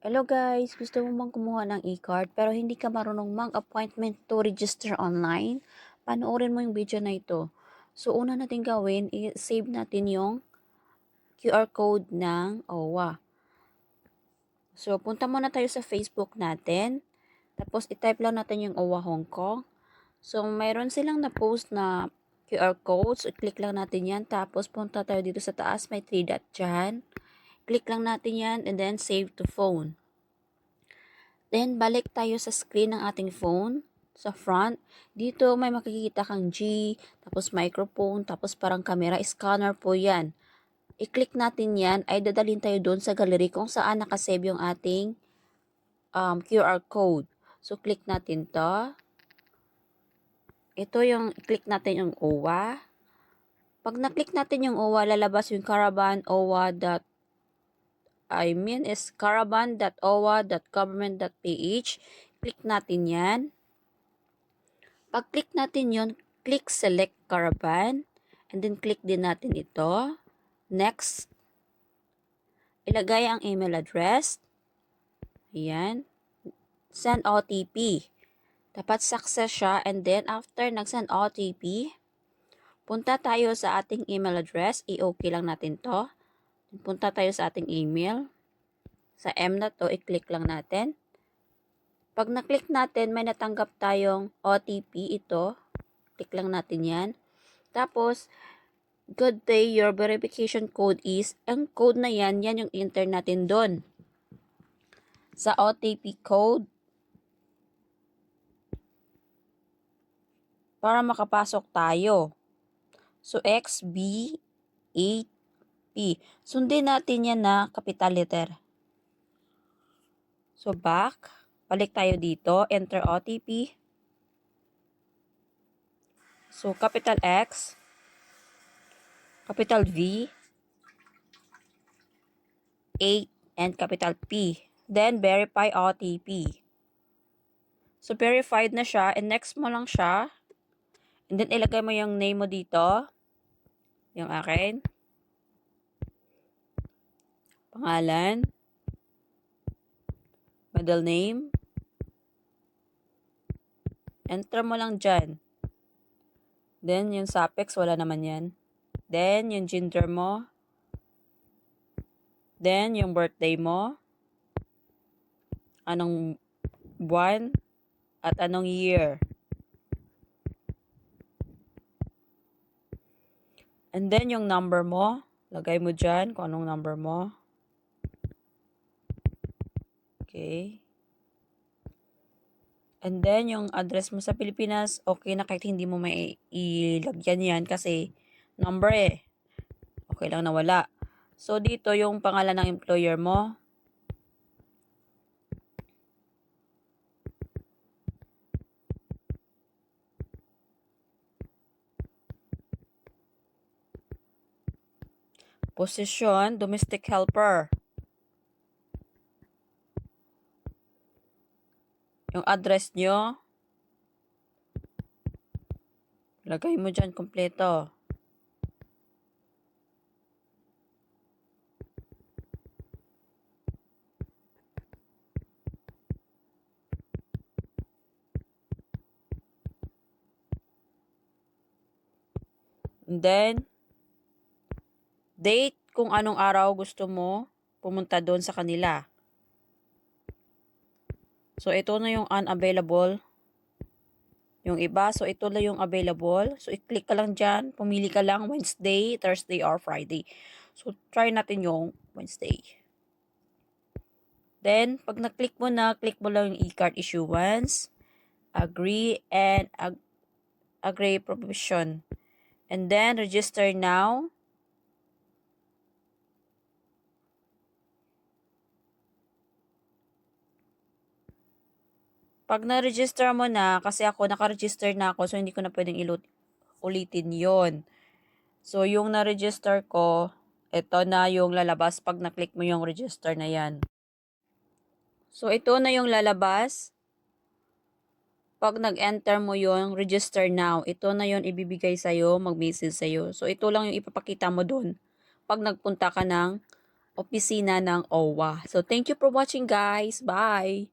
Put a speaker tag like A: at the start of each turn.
A: Hello guys, gusto mo bang kumuha ng e-card pero hindi ka marunong mag-appointment to register online? Panoorin mo yung video na ito. So una natin gawin, i-save natin yung QR code ng OWA. So punta muna tayo sa Facebook natin. Tapos i-type lang natin yung OWA Hong Kong. So mayroon silang na-post na QR code. So i-click lang natin yan. Tapos punta tayo dito sa taas, may 3 dot dyan. Click lang natin yan and then save to phone. Then, balik tayo sa screen ng ating phone. Sa front, dito may makikita kang G, tapos microphone, tapos parang camera, scanner po yan. I-click natin yan, ay dadalhin tayo doon sa gallery kung saan nakasave yung ating QR code. So, click natin to. Ito yung, click natin yung OWA. Pag na-click natin yung OWA, lalabas yung caravan OWA is caravan.owa.government.ph. Click natin yan. Pag click natin yon, click select caravan. And then click din natin ito. Next. Ilagay ang email address. Ayan. Send OTP. Dapat success siya. And then after nag-send OTP, punta tayo sa ating email address. I-OK lang natin to. Punta tayo sa ating email. Sa M na to, i-click lang natin. Pag na-click natin, may natanggap tayong OTP ito. Click lang natin yan. Tapos, good day, your verification code is, ang code na yan yung enter natin doon. Sa OTP code, para makapasok tayo. So, XB8P. Sundin natin yan na capital letter. So, back. Balik tayo dito. Enter OTP. So, capital X. Capital V. 8 and capital P. Then, verify OTP. So, verified na siya. And next mo lang siya. And then, ilagay mo yung name mo dito. Yung akin. Pangalan. Middle name. Enter mo lang dyan. Then, yung suffix, wala naman yan. Then, yung gender mo. Then, yung birthday mo. Anong buwan. At anong year. And then, yung number mo. Lagay mo dyan kung anong number mo. Okay. And then, yung address mo sa Pilipinas, okay na kahit hindi mo may ilagyan yan kasi number eh. Okay lang na wala. So, dito yung pangalan ng employer mo. Position, domestic helper. Yung address nyo. Lagay mo dyan kompleto. And then, date kung anong araw gusto mo pumunta doon sa kanila. So, ito na yung unavailable. Yung iba, so ito lang yung available. So, i-click ka lang dyan. Pumili ka lang Wednesday, Thursday, or Friday. So, try natin yung Wednesday. Then, pag na-click mo na, click mo lang yung e-card issuance, agree, and agree provision. And then, register now. Pag na-register mo na, kasi ako naka-register na ako, so hindi ko na pwedeng ulitin yon. So, yung na-register ko, ito na yung lalabas pag na-click mo yung register na yan. So, ito na yung lalabas. Pag nag-enter mo yung register now, ito na yung ibibigay sa'yo, mag-message sa'yo. So, ito lang yung ipapakita mo doon pag nagpunta ka ng opisina ng OWA. So, thank you for watching guys. Bye!